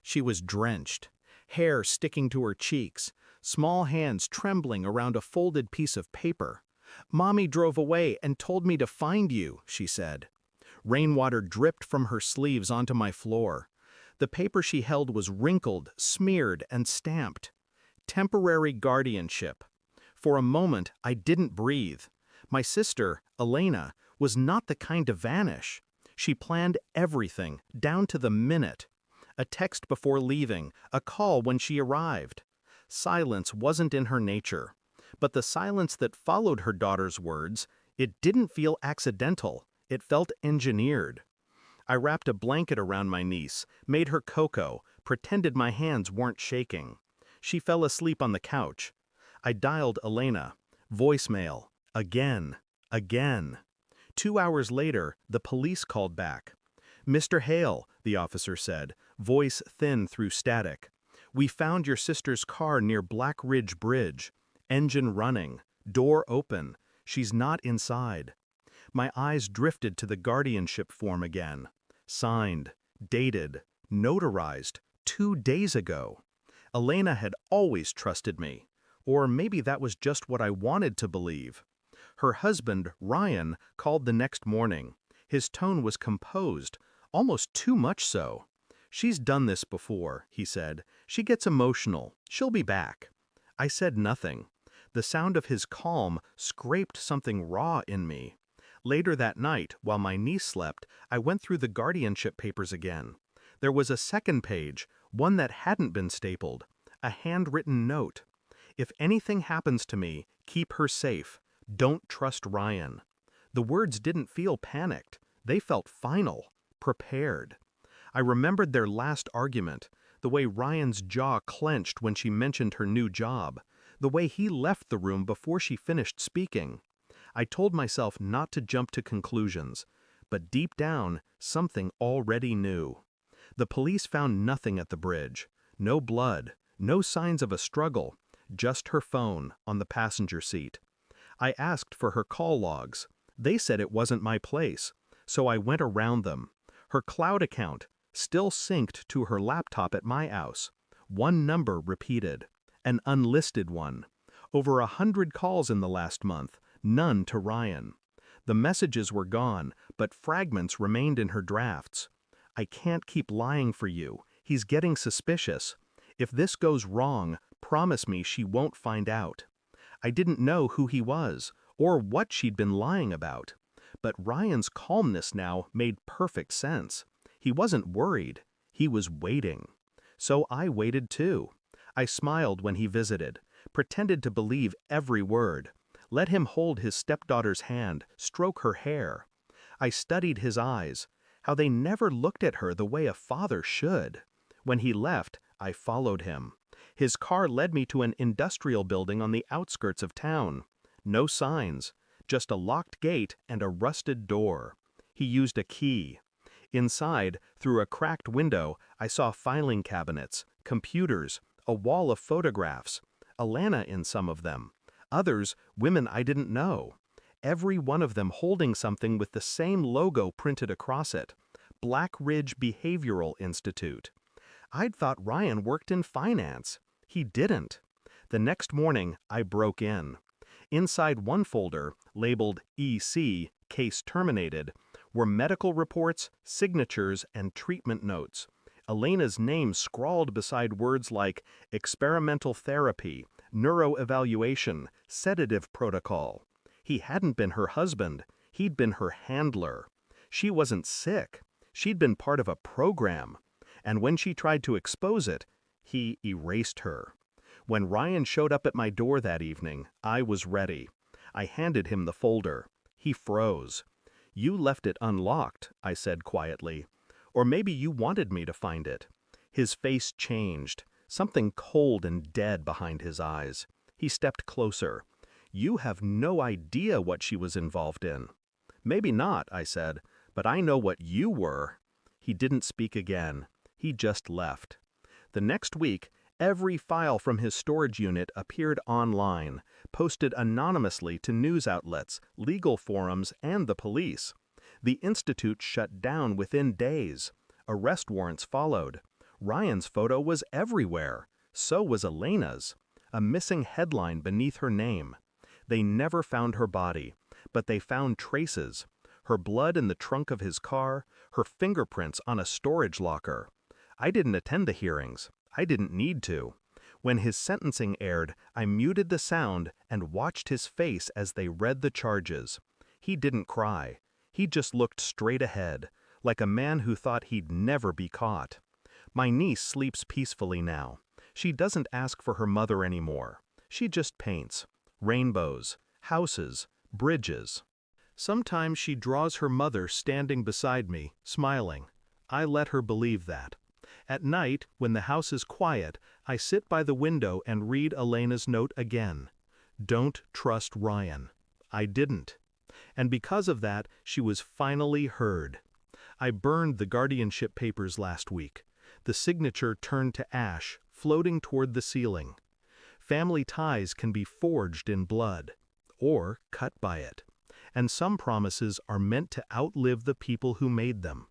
She was drenched, hair sticking to her cheeks, small hands trembling around a folded piece of paper. "Mommy drove away and told me to find you," she said. Rainwater dripped from her sleeves onto my floor. The paper she held was wrinkled, smeared, and stamped. Temporary guardianship. For a moment, I didn't breathe. My sister, Elena, was not the kind to vanish. She planned everything, down to the minute. A text before leaving, a call when she arrived. Silence wasn't in her nature. But the silence that followed her daughter's words, it didn't feel accidental, it felt engineered. I wrapped a blanket around my niece, made her cocoa, pretended my hands weren't shaking. She fell asleep on the couch. I dialed Elena. Voicemail. Again. Again. 2 hours later, the police called back. "Mr. Hale," the officer said, voice thin through static. "We found your sister's car near Black Ridge Bridge. Engine running. Door open. She's not inside." My eyes drifted to the guardianship form again. Signed, dated, notarized, 2 days ago. Elena had always trusted me. Or maybe that was just what I wanted to believe. Her husband, Ryan, called the next morning. His tone was composed, almost too much so. "She's done this before," he said. "She gets emotional. She'll be back." I said nothing. The sound of his calm scraped something raw in me. Later that night, while my niece slept, I went through the guardianship papers again. There was a second page, one that hadn't been stapled. A handwritten note. "If anything happens to me, keep her safe. Don't trust Ryan." The words didn't feel panicked. They felt final, prepared. I remembered their last argument, the way Ryan's jaw clenched when she mentioned her new job, the way he left the room before she finished speaking. I told myself not to jump to conclusions, but deep down, something already knew. The police found nothing at the bridge. No blood, no signs of a struggle, just her phone on the passenger seat. I asked for her call logs. They said it wasn't my place, so I went around them. Her cloud account, still synced to her laptop at my house. One number repeated. An unlisted one. Over 100 calls in the last month, none to Ryan. The messages were gone, but fragments remained in her drafts. "I can't keep lying for you. He's getting suspicious. If this goes wrong, promise me she won't find out." I didn't know who he was, or what she'd been lying about. But Ryan's calmness now made perfect sense. He wasn't worried. He was waiting. So I waited too. I smiled when he visited, pretended to believe every word. Let him hold his stepdaughter's hand, stroke her hair. I studied his eyes, how they never looked at her the way a father should. When he left, I followed him. His car led me to an industrial building on the outskirts of town. No signs, just a locked gate and a rusted door. He used a key. Inside, through a cracked window, I saw filing cabinets, computers, a wall of photographs. Alana in some of them. Others, women I didn't know. Every one of them holding something with the same logo printed across it. Black Ridge Behavioral Institute. I'd thought Ryan worked in finance. He didn't. The next morning, I broke in. Inside one folder, labeled EC, Case Terminated, were medical reports, signatures, and treatment notes. Elena's name scrawled beside words like experimental therapy, neuroevaluation, sedative protocol. He hadn't been her husband. He'd been her handler. She wasn't sick. She'd been part of a program. And when she tried to expose it, he erased her. When Ryan showed up at my door that evening, I was ready. I handed him the folder. He froze. "You left it unlocked," I said quietly. "Or maybe you wanted me to find it." His face changed, something cold and dead behind his eyes. He stepped closer. "You have no idea what she was involved in." "Maybe not," I said, "but I know what you were." He didn't speak again. He just left. The next week, every file from his storage unit appeared online, posted anonymously to news outlets, legal forums, and the police. The institute shut down within days. Arrest warrants followed. Ryan's photo was everywhere. So was Elena's. A missing headline beneath her name. They never found her body, but they found traces. Her blood in the trunk of his car, her fingerprints on a storage locker. I didn't attend the hearings. I didn't need to. When his sentencing aired, I muted the sound and watched his face as they read the charges. He didn't cry. He just looked straight ahead, like a man who thought he'd never be caught. My niece sleeps peacefully now. She doesn't ask for her mother anymore. She just paints. Rainbows, houses, bridges. Sometimes she draws her mother standing beside me, smiling. I let her believe that. At night, when the house is quiet, I sit by the window and read Elena's note again. Don't trust Ryan. I didn't. And because of that, she was finally heard. I burned the guardianship papers last week. The signature turned to ash, floating toward the ceiling. Family ties can be forged in blood, or cut by it. And some promises are meant to outlive the people who made them.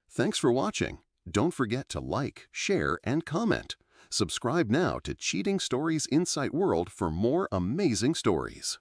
Thanks for watching. Don't forget to like, share, and comment. Subscribe now to Cheating Stories Insight World for more amazing stories.